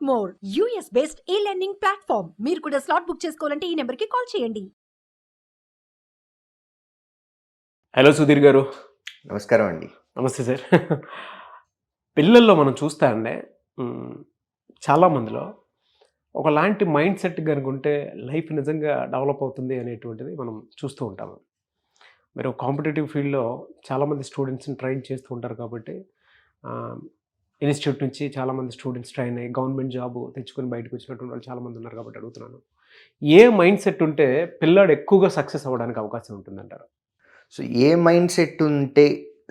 More US based ఈ learning platform. మీరు కూడా స్లాట్ బుక్ చేసుకోవాలంటే ఈ నెంబర్కి కాల్ చేయండి. హలో సుధీర్ గారు. నమస్కారం అండి. నమస్తే సార్. పిల్లల్లో మనం చూస్తా అండి, చాలామందిలో ఒకలాంటి మైండ్ సెట్ కనుకుంటే లైఫ్ నిజంగా డెవలప్ అవుతుంది అనేటువంటిది మనం చూస్తూ ఉంటాము. మీరు కాంపిటేటివ్ ఫీల్డ్లో చాలామంది స్టూడెంట్స్ని ట్రైన్ చేస్తూ ఉంటారు కాబట్టి ఇన్స్టిట్యూట్ నుంచి చాలామంది స్టూడెంట్స్ ట్రైన్ అయ్యి గవర్నమెంట్ జాబ్ తెచ్చుకొని బయటకు వచ్చినటువంటి వాళ్ళు చాలామంది ఉన్నారు కాబట్టి అడుగుతున్నాను, ఏ మైండ్ సెట్ ఉంటే పిల్లాడు ఎక్కువగా సక్సెస్ అవ్వడానికి అవకాశం ఉంటుందంటారు? సో ఏ మైండ్ సెట్ ఉంటే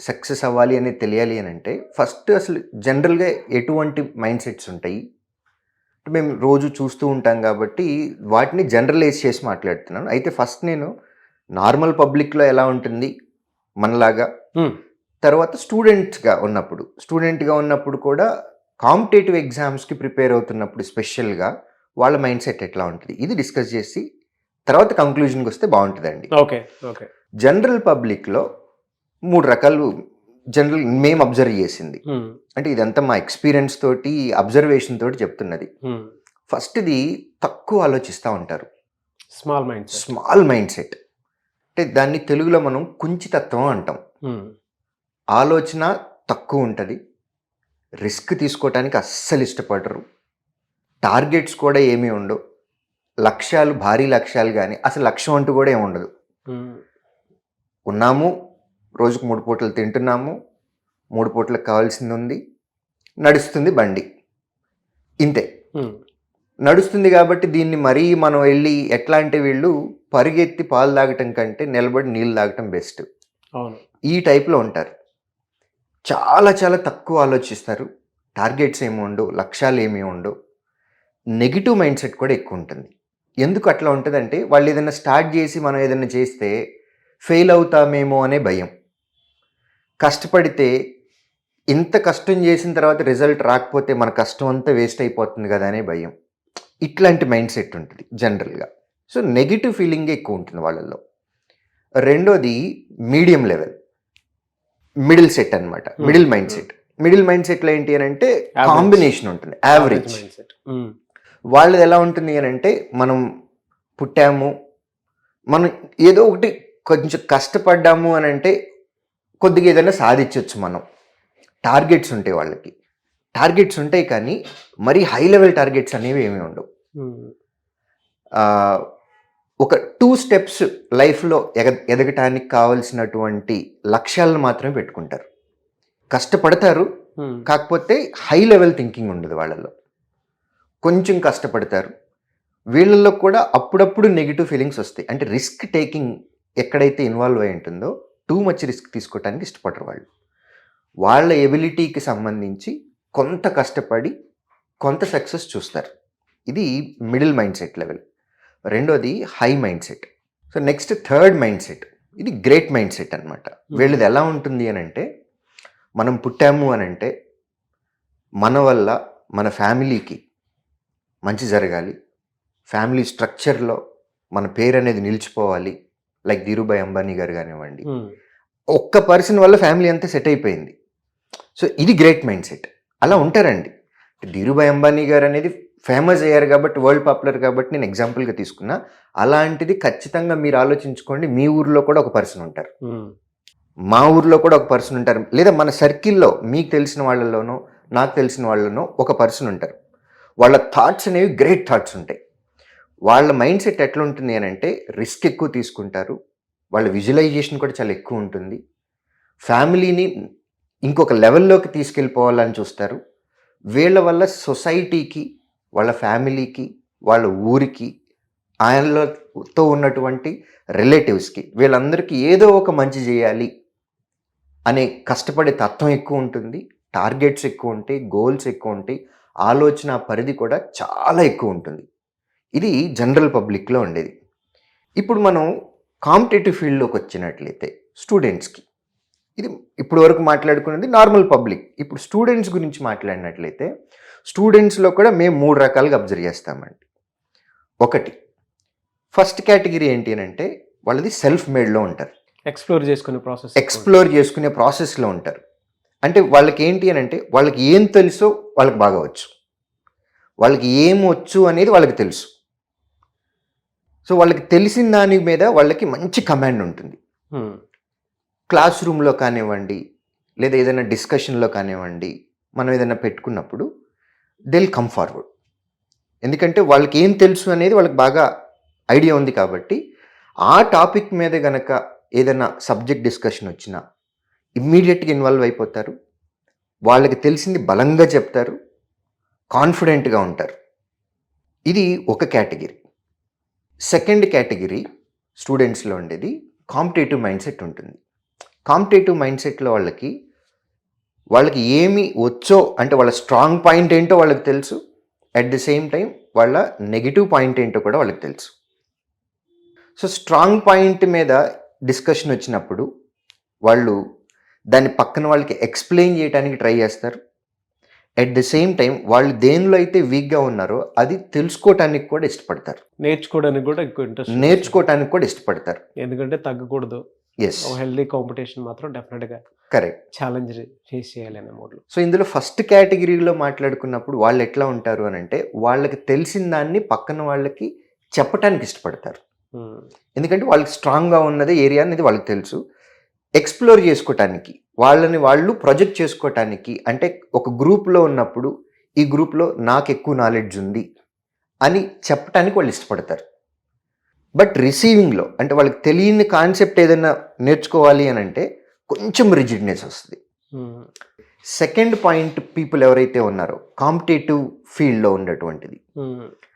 సక్సెస్ అవ్వాలి అనేది తెలియాలి అని అంటే ఫస్ట్ అసలు జనరల్గా ఎటువంటి మైండ్ సెట్స్ ఉంటాయి మేము రోజు చూస్తూ ఉంటాం కాబట్టి వాటిని జనరలైజ్ చేసి మాట్లాడుతున్నాను. అయితే ఫస్ట్ నేను నార్మల్ పబ్లిక్లో ఎలా ఉంటుంది మనలాగా, తర్వాత స్టూడెంట్గా ఉన్నప్పుడు కూడా కాంపిటేటివ్ ఎగ్జామ్స్కి ప్రిపేర్ అవుతున్నప్పుడు స్పెషల్గా వాళ్ళ మైండ్ సెట్ ఎట్లా ఉంటుంది ఇది డిస్కస్ చేసి తర్వాత కంక్లూజన్కి వస్తే బాగుంటుందండి. Okay okay. జనరల్ పబ్లిక్లో 3 రకాలు జనరల్ మేము అబ్జర్వ్ చేసింది, అంటే ఇదంతా మా ఎక్స్పీరియన్స్ తోటి అబ్జర్వేషన్ తోటి చెప్తున్నది. ఫస్ట్ది తక్కువ ఆలోచిస్తూ ఉంటారు, స్మాల్ మైండ్ సెట్. అంటే దాన్ని తెలుగులో మనం కుంచితత్వం అంటాం. ఆలోచన తక్కువ ఉంటుంది, రిస్క్ తీసుకోవటానికి అస్సలు ఇష్టపడరు, టార్గెట్స్ కూడా ఏమీ ఉండవు, లక్ష్యాలు భారీ లక్ష్యాలు కానీ అసలు లక్ష్యం అంటూ కూడా ఏమి ఉండదు. ఉన్నాము, రోజుకు 3 పూటలు తింటున్నాము, 3 పూటలకు కావాల్సింది ఉంది, నడుస్తుంది బండి, ఇంతే. నడుస్తుంది కాబట్టి దీన్ని మరీ మనం వెళ్ళి ఎట్లా అంటే వీళ్ళు పరిగెత్తి పాలు తాగటం కంటే నిలబడి నీళ్ళు తాగటం బెస్ట్, ఈ టైప్లో ఉంటారు. చాలా చాలా తక్కువ ఆలోచిస్తారు, టార్గెట్స్ ఏమి ఉండవు, లక్ష్యాలు ఏమీ ఉండవు. నెగిటివ్ మైండ్ సెట్ కూడా ఎక్కువ ఉంటుంది. ఎందుకు అట్లా ఉంటుందంటే వాళ్ళు ఏదైనా స్టార్ట్ చేసి మనం ఏదైనా చేస్తే ఫెయిల్ అవుతామేమో అనే భయం, కష్టపడితే ఇంత కష్టం చేసిన తర్వాత రిజల్ట్ రాకపోతే మన కష్టం అంతా వేస్ట్ అయిపోతుంది కదా అనే భయం, ఇట్లాంటి మైండ్ సెట్ ఉంటుంది జనరల్గా. సో నెగిటివ్ ఫీలింగ్ ఎక్కువ ఉంటుంది వాళ్ళల్లో. రెండోది మీడియం లెవెల్, మిడిల్ సెట్ అనమాట, middle mind set. Middle mind సెట్లో ఏంటి అని అంటే కాంబినేషన్ ఉంటుంది, యావరేజ్. వాళ్ళది ఎలా ఉంటుంది అని అంటే మనం పుట్టాము, మనం ఏదో ఒకటి కొంచెం కష్టపడ్డాము అని అంటే కొద్దిగా ఏదైనా సాధించవచ్చు మనం. టార్గెట్స్ ఉంటాయి వాళ్ళకి, టార్గెట్స్ ఉంటాయి కానీ మరీ హై లెవెల్ టార్గెట్స్ అనేవి ఏమీ ఉండవు. ఒక 2 స్టెప్స్ లైఫ్లో ఎదగటానికి కావలసినటువంటి లక్ష్యాలను మాత్రమే పెట్టుకుంటారు, కష్టపడతారు కాకపోతే హై లెవెల్ థింకింగ్ ఉండదు వాళ్ళలో. కొంచెం కష్టపడతారు, వీళ్ళల్లో కూడా అప్పుడప్పుడు నెగిటివ్ ఫీలింగ్స్ వస్తాయి. అంటే రిస్క్ టేకింగ్ ఎక్కడైతే ఇన్వాల్వ్ అయి ఉంటుందో టూ మచ్ రిస్క్ తీసుకోవడానికి ఇష్టపడరు వాళ్ళు. వాళ్ళ ఎబిలిటీకి సంబంధించి కొంత కష్టపడి కొంత సక్సెస్ చూస్తారు. ఇది మిడిల్ మైండ్ సెట్ లెవెల్. రెండోది high mind set. So next third mind set, ఇది గ్రేట్ మైండ్ సెట్ అనమాట. వీళ్ళది ఎలా ఉంటుంది అని అంటే మనం పుట్టాము అని అంటే మన వల్ల మన ఫ్యామిలీకి మంచి జరగాలి, ఫ్యామిలీ స్ట్రక్చర్లో మన పేరు అనేది నిలిచిపోవాలి. లైక్ ధీరుభాయ్ అంబానీ గారు కానివ్వండి, ఒక్క పర్సన్ వల్ల ఫ్యామిలీ అంతా సెట్ అయిపోయింది. సో ఇది గ్రేట్ మైండ్ సెట్. అలా ఉంటారండి. ధీరుభాయ్ అంబానీ గారు అనేది ఫేమస్ అయ్యారు కాబట్టి, వరల్డ్ పాపులర్ కాబట్టి నేను ఎగ్జాంపుల్గా తీసుకున్నా. అలాంటిది ఖచ్చితంగా మీరు ఆలోచించుకోండి, మీ ఊర్లో కూడా ఒక పర్సన్ ఉంటారు, మా ఊర్లో కూడా ఒక పర్సన్ ఉంటారు, లేదా మన సర్కిల్లో మీకు తెలిసిన వాళ్ళలోనో నాకు తెలిసిన వాళ్ళనో ఒక పర్సన్ ఉంటారు. వాళ్ళ థాట్స్ అనేవి గ్రేట్ థాట్స్ ఉంటాయి. వాళ్ళ మైండ్ సెట్ ఎట్లా ఉంటుంది అని అంటే రిస్క్ ఎక్కువ తీసుకుంటారు, వాళ్ళ విజువలైజేషన్ కూడా చాలా ఎక్కువ ఉంటుంది, ఫ్యామిలీని ఇంకొక లెవెల్లోకి తీసుకెళ్ళిపోవాలని చూస్తారు. వీళ్ళ వల్ల సొసైటీకి, వాళ్ళ ఫ్యామిలీకి, వాళ్ళ ఊరికి, ఆయనతో ఉన్నటువంటి రిలేటివ్స్కి, వీళ్ళందరికీ ఏదో ఒక మంచి చేయాలి అనే కష్టపడే తత్వం ఎక్కువ ఉంటుంది, టార్గెట్స్ ఎక్కువ ఉంటాయి, గోల్స్ ఎక్కువ ఉంటాయి, ఆలోచన పరిధి కూడా చాలా ఎక్కువ ఉంటుంది. ఇది జనరల్ పబ్లిక్లో ఉండేది. ఇప్పుడు మనం కాంపిటేటివ్ ఫీల్డ్లోకి వచ్చినట్లయితే స్టూడెంట్స్కి, ఇది ఇప్పుడు వరకు మాట్లాడుకున్నది నార్మల్ పబ్లిక్. ఇప్పుడు స్టూడెంట్స్ గురించి మాట్లాడినట్లయితే స్టూడెంట్స్లో కూడా మేము 3 రకాలుగా అబ్జర్వ్ చేస్తామండి. ఒకటి, ఫస్ట్ కేటగిరీ ఏంటి అని అంటే వాళ్ళది సెల్ఫ్ మేడ్లో ఉంటారు, ఎక్స్ప్లోర్ చేసుకునే ప్రాసెస్లో ఉంటారు. అంటే వాళ్ళకి ఏంటి అని అంటే వాళ్ళకి ఏం తెలుసో వాళ్ళకి బాగా వచ్చు, వాళ్ళకి ఏం వచ్చు అనేది వాళ్ళకి తెలుసు. సో వాళ్ళకి తెలిసిన దాని మీద వాళ్ళకి మంచి కమాండ్ ఉంటుంది. క్లాస్ రూమ్లో కానివ్వండి, లేదా ఏదైనా డిస్కషన్లో కానివ్వండి, మనం ఏదైనా పెట్టుకున్నప్పుడు దే విల్ కమ్ ఫార్వర్డ్. ఎందుకంటే వాళ్ళకి ఏం తెలుసు అనేది వాళ్ళకి బాగా ఐడియా ఉంది కాబట్టి ఆ టాపిక్ మీద గనక ఏదైనా సబ్జెక్ట్ డిస్కషన్ వచ్చినా ఇమ్మీడియట్గా ఇన్వాల్వ్ అయిపోతారు. వాళ్ళకి తెలిసింది బలంగా చెప్తారు, కాన్ఫిడెంట్గా ఉంటారు. ఇది ఒక కేటగిరీ. సెకండ్ కేటగిరీ స్టూడెంట్స్లో ఉండేది కాంపిటేటివ్ మైండ్ సెట్ ఉంటుంది. కాంపిటేటివ్ మైండ్ సెట్లో వాళ్ళకి ఏమి వచ్చో అంటే వాళ్ళ స్ట్రాంగ్ పాయింట్ ఏంటో వాళ్ళకి తెలుసు, అట్ ది సేమ్ టైం వాళ్ళ నెగిటివ్ పాయింట్ ఏంటో కూడా వాళ్ళకి తెలుసు. సో స్ట్రాంగ్ పాయింట్ మీద డిస్కషన్ వచ్చినప్పుడు వాళ్ళు దాన్ని పక్కన వాళ్ళకి ఎక్స్ప్లెయిన్ చేయడానికి ట్రై చేస్తారు. అట్ ది సేమ్ టైం వాళ్ళు దేనిలో అయితే వీక్గా ఉన్నారో అది తెలుసుకోవటానికి కూడా ఇష్టపడతారు, నేర్చుకోవడానికి కూడా ఎక్కువ ఇంట్రెస్ట్, నేర్చుకోవటానికి కూడా ఇష్టపడతారు. ఎందుకంటే తగ్గకూడదు. ఎస్, హెల్దీ కాంపిటీషన్ మాత్రం డెఫినెట్గా కరెక్ట్, ఛాలెంజ్ ఫేస్ చేయాలి అనే మోడ్లో. సో ఇందులో ఫస్ట్ కేటగిరీలో మాట్లాడుకున్నప్పుడు వాళ్ళు ఎట్లా ఉంటారు అని అంటే వాళ్ళకి తెలిసిన దాన్ని పక్కన వాళ్ళకి చెప్పటానికి ఇష్టపడతారు. ఎందుకంటే వాళ్ళకి స్ట్రాంగ్గా ఉన్నది ఏరియా అనేది వాళ్ళకి తెలుసు. ఎక్స్ప్లోర్ చేసుకోవటానికి, వాళ్ళని వాళ్ళు ప్రొజెక్ట్ చేసుకోవటానికి, అంటే ఒక గ్రూప్లో ఉన్నప్పుడు ఈ గ్రూప్లో నాకు ఎక్కువ నాలెడ్జ్ ఉంది అని చెప్పటానికి వాళ్ళు ఇష్టపడతారు. బట్ రిసీవింగ్లో అంటే వాళ్ళకి తెలియని కాన్సెప్ట్ ఏదైనా నేర్చుకోవాలి అని అంటే కొంచెం రిజిడ్నెస్ వస్తుంది. సెకండ్ పాయింట్ పీపుల్ ఎవరైతే ఉన్నారో కాంపిటేటివ్ ఫీల్డ్లో ఉండేటువంటిది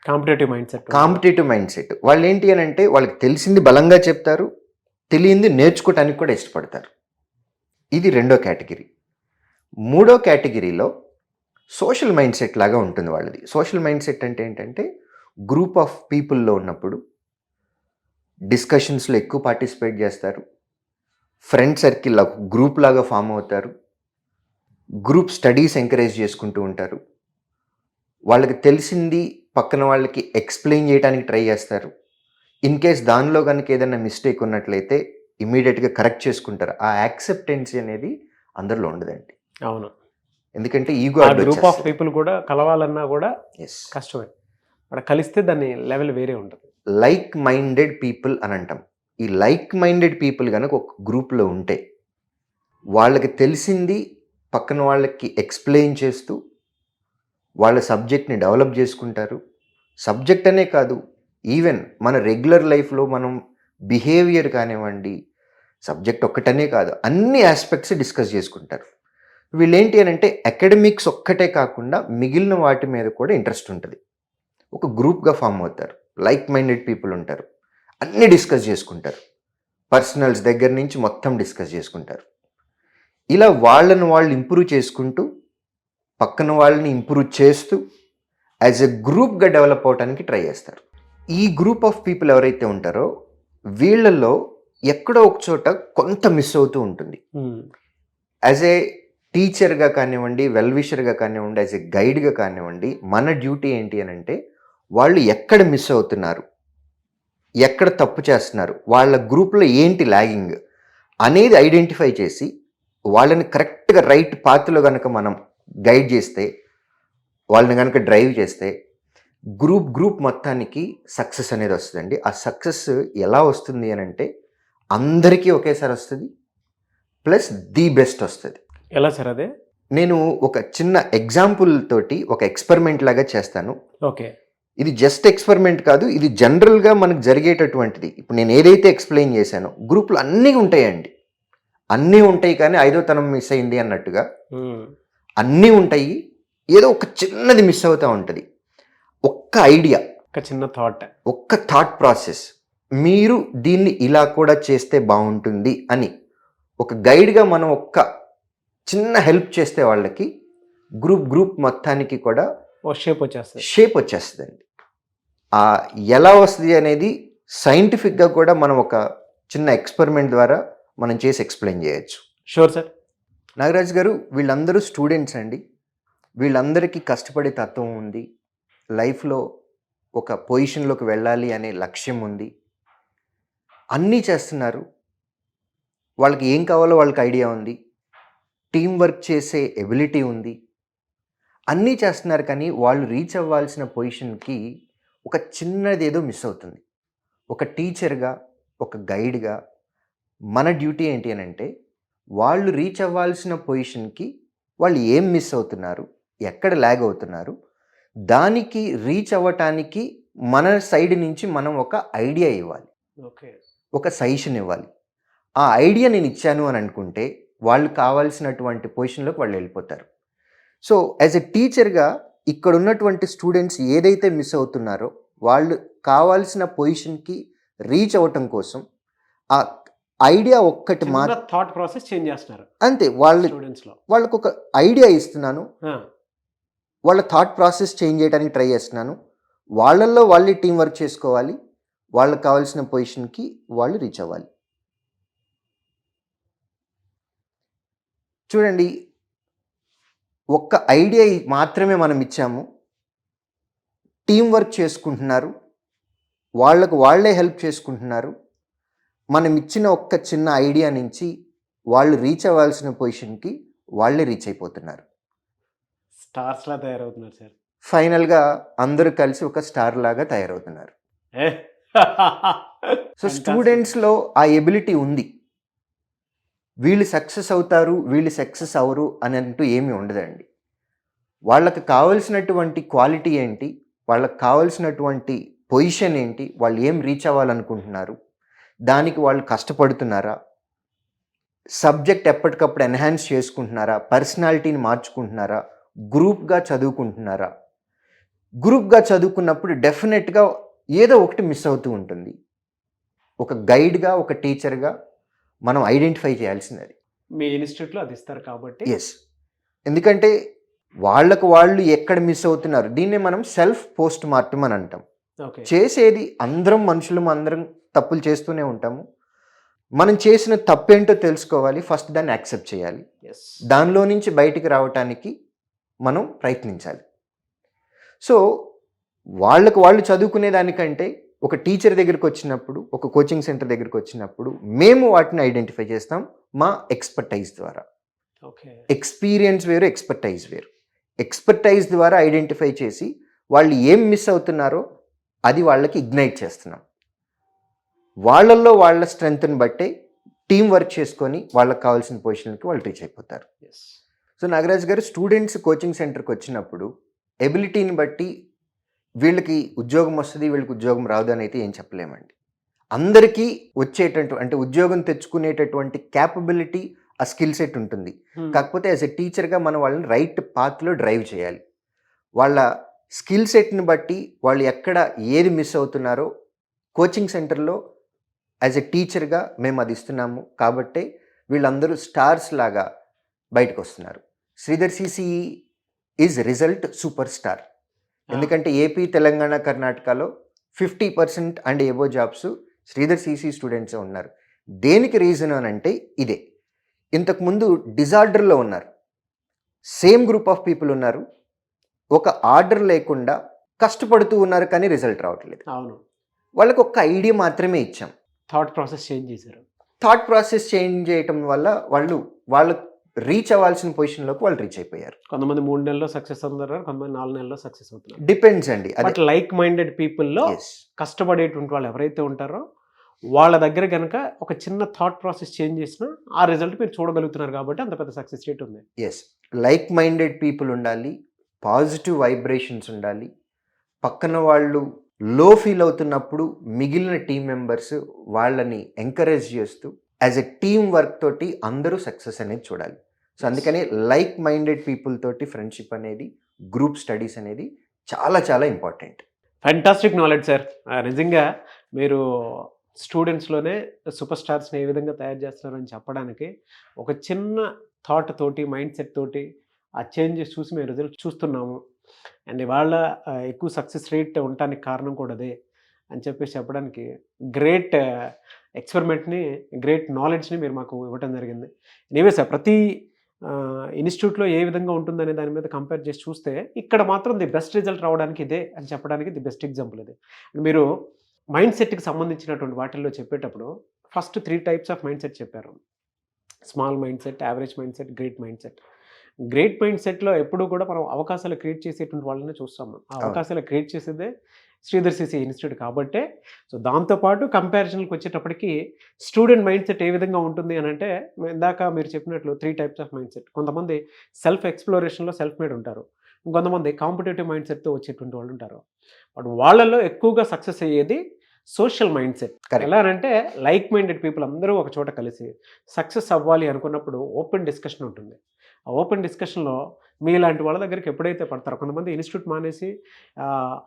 కాంపిటేటివ్ మైండ్ సెట్ వాళ్ళు ఏంటి అని అంటే వాళ్ళకి తెలిసింది బలంగా చెప్తారు, తెలియంది నేర్చుకోవటానికి కూడా ఇష్టపడతారు. ఇది రెండో కేటగిరీ. మూడో కేటగిరీలో సోషల్ మైండ్ సెట్ లాగా ఉంటుంది వాళ్ళది. సోషల్ మైండ్ సెట్ అంటే ఏంటంటే గ్రూప్ ఆఫ్ పీపుల్లో ఉన్నప్పుడు డిస్కషన్స్లో ఎక్కువ పార్టిసిపేట్ చేస్తారు, ఫ్రెండ్ సర్కిల్ గ్రూప్ లాగా ఫామ్ అవుతారు, గ్రూప్ స్టడీస్ ఎంకరేజ్ చేసుకుంటూ ఉంటారు, వాళ్ళకి తెలిసింది పక్కన వాళ్ళకి ఎక్స్ప్లెయిన్ చేయడానికి ట్రై చేస్తారు. ఇన్ కేస్ దానిలో కనుక ఏదైనా మిస్టేక్ ఉన్నట్లయితే ఇమీడియట్గా కరెక్ట్ చేసుకుంటారు. ఆ యాక్సెప్టెన్సీ అనేది అందరిలో ఉండదండి. అవును, ఎందుకంటే ఈగో గ్రూప్ ఆఫ్ పీపుల్ కూడా కలవాలన్నా కూడా కష్టమే, అక్కడ కలిస్తే దాని లెవెల్ వేరే ఉంటుంది. లైక్ మైండెడ్ పీపుల్ అని అంటాం. ఈ లైక్ మైండెడ్ పీపుల్ కనుక ఒక గ్రూప్లో ఉంటే వాళ్ళకి తెలిసింది పక్కన వాళ్ళకి ఎక్స్ప్లెయిన్ చేస్తూ వాళ్ళ సబ్జెక్ట్ని డెవలప్ చేసుకుంటారు. సబ్జెక్ట్ అనే కాదు, ఈవెన్ మన రెగ్యులర్ లైఫ్లో మనం బిహేవియర్ కానివ్వండి, సబ్జెక్ట్ ఒక్కటనే కాదు అన్ని ఆస్పెక్ట్స్ డిస్కస్ చేసుకుంటారు. వీళ్ళేంటి అని అంటే అకాడమిక్స్ ఒక్కటే కాకుండా మిగిలిన వాటి మీద కూడా ఇంట్రెస్ట్ ఉంటుంది. ఒక గ్రూప్గా ఫామ్ అవుతారు, లైక్ మైండెడ్ పీపుల్ ఉంటారు, అన్నీ డిస్కస్ చేసుకుంటారు, పర్సనల్స్ దగ్గర నుంచి మొత్తం డిస్కస్ చేసుకుంటారు. ఇలా వాళ్ళని వాళ్ళు ఇంప్రూవ్ చేసుకుంటూ పక్కన వాళ్ళని ఇంప్రూవ్ చేస్తూ యాజ్ ఎ గ్రూప్గా డెవలప్ అవడానికి ట్రై చేస్తారు. ఈ గ్రూప్ ఆఫ్ పీపుల్ ఎవరైతే ఉంటారో వీళ్ళల్లో ఎక్కడో ఒక చోట కొంత మిస్ అవుతూ ఉంటుంది. యాజ్ ఏ టీచర్గా కానివ్వండి, వెల్విషర్గా కానివ్వండి, యాజ్ ఏ గైడ్గా కానివ్వండి, మన డ్యూటీ ఏంటి అని అంటే వాళ్ళు ఎక్కడ మిస్ అవుతున్నారు, ఎక్కడ తప్పు చేస్తున్నారు, వాళ్ళ గ్రూప్లో ఏంటి లాగింగ్ అనేది ఐడెంటిఫై చేసి వాళ్ళని కరెక్ట్గా రైట్ పాత్లో కనుక మనం గైడ్ చేస్తే, వాళ్ళని కనుక డ్రైవ్ చేస్తే గ్రూప్ మొత్తానికి సక్సెస్ అనేది వస్తుందండి. ఆ సక్సెస్ ఎలా వస్తుంది అని అంటే అందరికీ ఒకేసారి వస్తుంది, ప్లస్ ది బెస్ట్ వస్తుంది. ఎలా సార్ అదే? నేను ఒక చిన్న ఎగ్జాంపుల్ తోటి ఒక ఎక్స్పెరిమెంట్ లాగా చేస్తాను. ఓకే, ఇది జస్ట్ ఎక్స్పెరిమెంట్ కాదు, ఇది జనరల్గా మనకు జరిగేటటువంటిది. ఇప్పుడు నేను ఏదైతే ఎక్స్ప్లెయిన్ చేశానో గ్రూప్లో అన్నీ ఉంటాయండి, అన్నీ ఉంటాయి, కానీ ఐదో తనం మిస్ అయింది అన్నట్టుగా అన్నీ ఉంటాయి, ఏదో ఒక చిన్నది మిస్ అవుతూ ఉంటుంది. ఒక్క ఐడియా, ఒక్క థాట్ ప్రాసెస్, మీరు దీన్ని ఇలా కూడా చేస్తే బాగుంటుంది అని ఒక గైడ్గా మనం ఒక్క చిన్న హెల్ప్ చేస్తే వాళ్ళకి గ్రూప్ మొత్తానికి కూడా షేప్ వచ్చేస్తుందండి. ఎలా వస్తుంది అనేది సైంటిఫిక్గా కూడా మనం ఒక చిన్న ఎక్స్పెరిమెంట్ ద్వారా మనం చేసి ఎక్స్ప్లెయిన్ చేయొచ్చు. Sure sir. నాగరాజ్ గారు, వీళ్ళందరూ స్టూడెంట్స్ అండి, వీళ్ళందరికీ కష్టపడే తత్వం ఉంది, లైఫ్లో ఒక పొజిషన్లోకి వెళ్ళాలి అనే లక్ష్యం ఉంది, అన్నీ చేస్తున్నారు, వాళ్ళకి ఏం కావాలో వాళ్ళకి ఐడియా ఉంది, టీం వర్క్ చేసే ఎబిలిటీ ఉంది, అన్నీ చేస్తున్నారు కానీ వాళ్ళు రీచ్ అవ్వాల్సిన పొజిషన్కి ఒక చిన్నది ఏదో మిస్ అవుతుంది. ఒక టీచర్గా, ఒక గైడ్గా మన డ్యూటీ ఏంటి అని అంటే వాళ్ళు రీచ్ అవ్వాల్సిన పొజిషన్కి వాళ్ళు ఏం మిస్ అవుతున్నారు, ఎక్కడ ల్యాగ్ అవుతున్నారు, దానికి రీచ్ అవ్వటానికి మన సైడ్ నుంచి మనం ఒక ఐడియా ఇవ్వాలి, ఓకే. ఒక సజెషన్ ఇవ్వాలి. ఆ ఐడియా నేను ఇచ్చాను అని అనుకుంటే వాళ్ళు కావాల్సినటువంటి పొజిషన్లోకి వాళ్ళు వెళ్ళిపోతారు. సో యాజ్ ఎ టీచర్గా ఇక్కడ ఉన్నటువంటి స్టూడెంట్స్ ఏదైతే మిస్ అవుతున్నారో వాళ్ళు కావాల్సిన పొజిషన్కి రీచ్ అవ్వటం కోసం ఆ ఐడియా ఒక్కటి చిన్న థాట్ ప్రాసెస్ చేంజ్ చేస్తున్నారు అంతే. స్టూడెంట్స్లో. వాళ్ళకు ఒక ఐడియా ఇస్తున్నాను, వాళ్ళ థాట్ ప్రాసెస్ చేంజ్ చేయడానికి ట్రై చేస్తున్నాను. వాళ్ళల్లో వాళ్ళే టీం వర్క్ చేసుకోవాలి, వాళ్ళకి కావాల్సిన పొజిషన్కి వాళ్ళు రీచ్ అవ్వాలి. చూడండి, ఒక్క ఐడియా మాత్రమే మనం ఇచ్చాము, టీం వర్క్ చేసుకుంటున్నారు, వాళ్ళకు వాళ్ళే హెల్ప్ చేసుకుంటున్నారు. మనం ఇచ్చిన ఒక్క చిన్న ఐడియా నుంచి వాళ్ళు రీచ్ అవ్వాల్సిన పొజిషన్కి వాళ్ళే రీచ్ అయిపోతున్నారు. స్టార్స్లా తయారవుతున్నారు సార్. ఫైనల్గా అందరూ కలిసి ఒక స్టార్ లాగా తయారవుతున్నారు. సో స్టూడెంట్స్లో ఆ ఎబిలిటీ ఉంది. వీళ్ళు సక్సెస్ అవుతారు, వీళ్ళు సక్సెస్ అవరు అని అంటూ ఏమీ ఉండదండి. వాళ్ళకి కావలసినటువంటి క్వాలిటీ ఏంటి, వాళ్ళకి కావలసినటువంటి పొజిషన్ ఏంటి, వాళ్ళు ఏం రీచ్ అవ్వాలనుకుంటున్నారు, దానికి వాళ్ళు కష్టపడుతున్నారా, సబ్జెక్ట్ ఎప్పటికప్పుడు ఎన్హాన్స్ చేసుకుంటున్నారా, పర్సనాలిటీని మార్చుకుంటున్నారా, గ్రూప్గా చదువుకుంటున్నారా. గ్రూప్గా చదువుకున్నప్పుడు డెఫినెట్గా ఏదో ఒకటి మిస్ అవుతూ ఉంటుంది. ఒక గైడ్గా, ఒక టీచర్గా మనం ఐడెంటిఫై చేయాల్సినది. మీ ఇన్స్టిట్యూట్లో అది ఇస్తారు కాబట్టి. ఎస్, ఎందుకంటే వాళ్ళకు వాళ్ళు ఎక్కడ మిస్ అవుతున్నారు, దీన్నే మనం సెల్ఫ్ పోస్ట్ మార్టం అని అంటాం. చేసేది అందరం మనుషులు, అందరం తప్పులు చేస్తూనే ఉంటాము. మనం చేసిన తప్పేంటో తెలుసుకోవాలి, ఫస్ట్ దాన్ని యాక్సెప్ట్ చేయాలి, దానిలో నుంచి బయటికి రావటానికి మనం ప్రయత్నించాలి. సో వాళ్ళకు వాళ్ళు చదువుకునే దానికంటే ఒక టీచర్ దగ్గరికి వచ్చినప్పుడు, ఒక కోచింగ్ సెంటర్ దగ్గరికి వచ్చినప్పుడు మేము వాటిని ఐడెంటిఫై చేస్తాం మా ఎక్స్పర్టైజ్ ద్వారా. ఎక్స్పీరియన్స్ వేరు, ఎక్స్పర్టైజ్ వేరు. ఎక్స్పర్టైజ్ ద్వారా ఐడెంటిఫై చేసి వాళ్ళు ఏం మిస్ అవుతున్నారో అది వాళ్ళకి ఇగ్నైట్ చేస్తున్నాం. వాళ్ళల్లో వాళ్ళ స్ట్రెంగ్త్ని బట్టే టీం వర్క్ చేసుకొని వాళ్ళకి కావాల్సిన పొజిషన్కి వాళ్ళు రీచ్ అయిపోతారు. సో నాగరాజ్ గారు, స్టూడెంట్స్ కోచింగ్ సెంటర్కి వచ్చినప్పుడు ఎబిలిటీని బట్టి వీళ్ళకి ఉద్యోగం వస్తుంది, వీళ్ళకి ఉద్యోగం రాదు అని అయితే ఏం చెప్పలేమండి. అందరికీ అంటే ఉద్యోగం తెచ్చుకునేటటువంటి క్యాపబిలిటీ, ఆ స్కిల్ సెట్ ఉంటుంది. కాకపోతే యాజ్ ఎ టీచర్గా మనం వాళ్ళని రైట్ పాత్లో డ్రైవ్ చేయాలి. వాళ్ళ స్కిల్ సెట్ని బట్టి వాళ్ళు ఎక్కడ ఏది మిస్ అవుతున్నారో కోచింగ్ సెంటర్లో యాజ్ ఎ టీచర్గా మేము అది ఇస్తున్నాము. కాబట్టే వీళ్ళందరూ స్టార్స్ లాగా బయటకు వస్తున్నారు. Sridhar CCE is result super star. ఎందుకంటే ఏపీ, తెలంగాణ, కర్ణాటకలో 50% and above jobs Sridhar CCE స్టూడెంట్సే ఉన్నారు. దేనికి రీజన్ అని అంటే ఇదే. ఇంతకుముందు డిజార్డర్లో ఉన్నారు, సేమ్ గ్రూప్ ఆఫ్ పీపుల్ ఉన్నారు, ఒక ఆర్డర్ లేకుండా కష్టపడుతూ ఉన్నారు కానీ రిజల్ట్ రావట్లేదు. అవును, వాళ్ళకి ఒక ఐడియా మాత్రమే ఇచ్చాం. థాట్ ప్రాసెస్ చేంజ్ చేశారు. థాట్ ప్రాసెస్ చేంజ్ చేయటం వల్ల వాళ్ళు రీచ్ అవ్వాల్సిన పొజిషన్లోకి వాళ్ళు రీచ్ అయిపోయారు. కొంతమంది 3 నెలల్లో సక్సెస్ అవుతున్నారు, కొంతమంది 4 నెలల్లో సక్సెస్ అవుతున్నారు. డిపెండ్స్ అండి. బట్ లైక్ మైండెడ్ పీపుల్లో కష్టపడేటువంటి వాళ్ళు ఎవరైతే ఉంటారో వాళ్ళ దగ్గర కనుక ఒక చిన్న థాట్ ప్రాసెస్ చేంజ్ చేసినా ఆ రిజల్ట్ మీరు చూడగలుగుతున్నారు కాబట్టి అంత పెద్ద సక్సెస్ రేట్ ఉంది. ఎస్, లైక్ మైండెడ్ పీపుల్ ఉండాలి, పాజిటివ్ వైబ్రేషన్స్ ఉండాలి. పక్కన వాళ్ళు లో ఫీల్ అవుతున్నప్పుడు మిగిలిన టీం మెంబర్స్ వాళ్ళని ఎంకరేజ్ చేస్తూ యాజ్ ఎ టీమ్ వర్క్ తోటి అందరూ సక్సెస్ అనేది చూడాలి. సో అందుకనే లైక్ మైండెడ్ పీపుల్ తోటి ఫ్రెండ్షిప్ అనేది, గ్రూప్ స్టడీస్ అనేది చాలా చాలా ఇంపార్టెంట్. Fantastic knowledge sir. నిజంగా మీరు స్టూడెంట్స్లోనే సూపర్ స్టార్స్ని ఏ విధంగా తయారు చేస్తున్నారని చెప్పడానికి ఒక చిన్న థాట్ తోటి, మైండ్ సెట్ తోటి ఆ చేంజెస్ చూసి మేము రిజల్ట్ చూస్తున్నాము. అండ్ ఇవాళ ఎక్కువ సక్సెస్ రేట్ ఉండటానికి కారణం కూడా అదే అని చెప్పేసి చెప్పడానికి గ్రేట్ ఎక్స్పెరిమెంట్ని, గ్రేట్ నాలెడ్జ్ని మీరు మాకు ఇవ్వటం జరిగింది. నేవే సార్, ప్రతి ఇన్స్టిట్యూట్లో ఏ విధంగా ఉంటుందనే దాని మీద కంపేర్ చేసి చూస్తే ఇక్కడ మాత్రం ది బెస్ట్ రిజల్ట్ రావడానికి ఇదే అని చెప్పడానికి ది బెస్ట్ ఎగ్జాంపుల్ ఇది. మీరు మైండ్ సెట్కి సంబంధించినటువంటి వాటిల్లో చెప్పేటప్పుడు first 3 types of mind set చెప్పారు. Small mind set, average mind set, great mind set. Great mind సెట్లో ఎప్పుడూ కూడా మనం అవకాశాలు క్రియేట్ చేసేటువంటి వాళ్ళని చూస్తాం. ఆ అవకాశాలు క్రియేట్ చేసేదే శ్రీధర్ సిసి ఇన్స్టిట్యూట్ కాబట్టే. సో దాంతోపాటు కంపారిజన్కి వచ్చేటప్పటికి స్టూడెంట్ మైండ్ సెట్ ఏ విధంగా ఉంటుంది అని అంటే, ఇందాక మీరు చెప్పినట్లు 3 టైప్స్ ఆఫ్ మైండ్ సెట్. కొంతమంది సెల్ఫ్ ఎక్స్ప్లోరేషన్లో సెల్ఫ్ మేడ్ ఉంటారు, ఇంకొంతమంది కాంపిటేటివ్ మైండ్ సెట్తో వచ్చేటువంటి వాళ్ళు ఉంటారు. బట్ వాళ్ళల్లో ఎక్కువగా సక్సెస్ అయ్యేది సోషల్ మైండ్ సెట్. ఎలా అంటే లైక్ మైండెడ్ పీపుల్ అందరూ ఒక చోట కలిసి సక్సెస్ అవ్వాలి అనుకున్నప్పుడు ఓపెన్ డిస్కషన్ ఉంటుంది. ఆ ఓపెన్ డిస్కషన్లో మీలాంటి వాళ్ళ దగ్గరికి ఎప్పుడైతే పడతారో, కొంతమంది ఇన్స్టిట్యూట్ మానేసి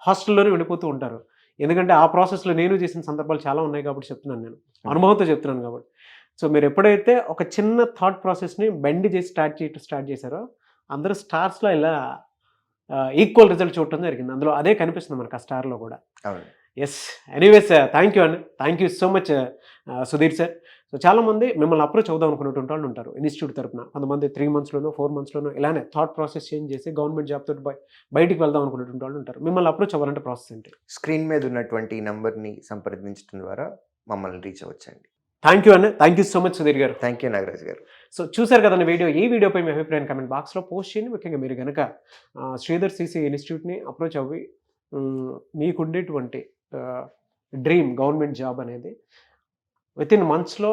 హాస్టల్లోనే ఉండిపోతూ ఉంటారు. ఎందుకంటే ఆ ప్రాసెస్లో నేను చేసిన సందర్భాలు చాలా ఉన్నాయి కాబట్టి చెప్తున్నాను, నేను అనుభవంతో చెప్తున్నాను కాబట్టి. సో మీరు ఎప్పుడైతే ఒక చిన్న థాట్ ప్రాసెస్ని బెండ్ చేసి స్టార్ట్ చేశారో, అందరూ స్టార్స్లో ఇలా ఈక్వల్ రిజల్ట్ చూడటం జరిగింది. అందులో అదే కనిపిస్తుంది మనకు ఆ స్టార్లో కూడా. ఎస్, ఎనీవేస్ థ్యాంక్ యూ అండి, thank you so much Sudheer sir. So చాలామంది మిమ్మల్ని అప్రోచ్ అవుదాం అనుకున్నటువంటి వాళ్ళు ఉంటారు ఇన్స్టిట్యూట్ తరపున. కొంతమంది 3 monthsలోనో 4 monthsలోనో ఇలానే థాట్ ప్రాసెస్ చేంజ్ చేసి గవర్నమెంట్ జాబ్ తోటి బయటికి వెళ్దాం అనుకున్నటువంటి వాళ్ళు ఉంటారు. మిమ్మల్ని అప్రోచ్ అవ్వాలంటే ప్రాసెస్ ఏంటి? స్క్రీన్ మీద ఉన్నటువంటి నంబర్ని సంప్రదించడం ద్వారా మమ్మల్ని రీచ్ అవ్వచ్చండి. థ్యాంక్ యూ అండి, thank you so much Sudheer గారు. థ్యాంక్ యూ నాగరాజ్ గారు. సో చూసారు కదండి వీడియో. ఈ వీడియోపై మీ అభిప్రాయం కమెంట్ బాక్స్లో పోస్ట్ చేయండి. ముఖ్యంగా మీరు కనుక శ్రీధర్ సిసి ఇన్స్టిట్యూట్ని అప్రోచ్ అవ్వి మీకుండేటువంటి డ్రీమ్ గవర్నమెంట్ జాబ్ అనేది వితిన్ మంత్స్లో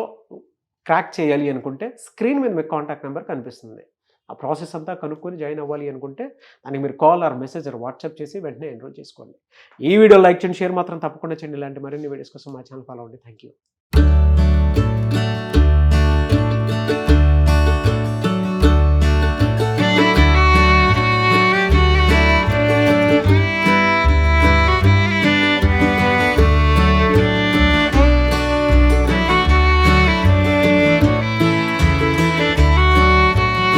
క్రాక్ చేయాలి అనుకుంటే స్క్రీన్ మీద మీకు కాంటాక్ట్ నెంబర్ కనిపిస్తుంది. ఆ ప్రాసెస్ అంతా కనుక్కొని జాయిన్ అవ్వాలి అనుకుంటే దానికి మీరు call or message or WhatsApp చేసి వెంటనే ఎన్రోల్ చేసుకోండి. ఈ వీడియో లైక్ చేయండి, షేర్ మాత్రం తప్పకుండా చేయండి. ఇలాంటి మరిన్ని వీడియోస్ కోసం మా ఛానల్ ఫాలో అవ్వండి. Thank you.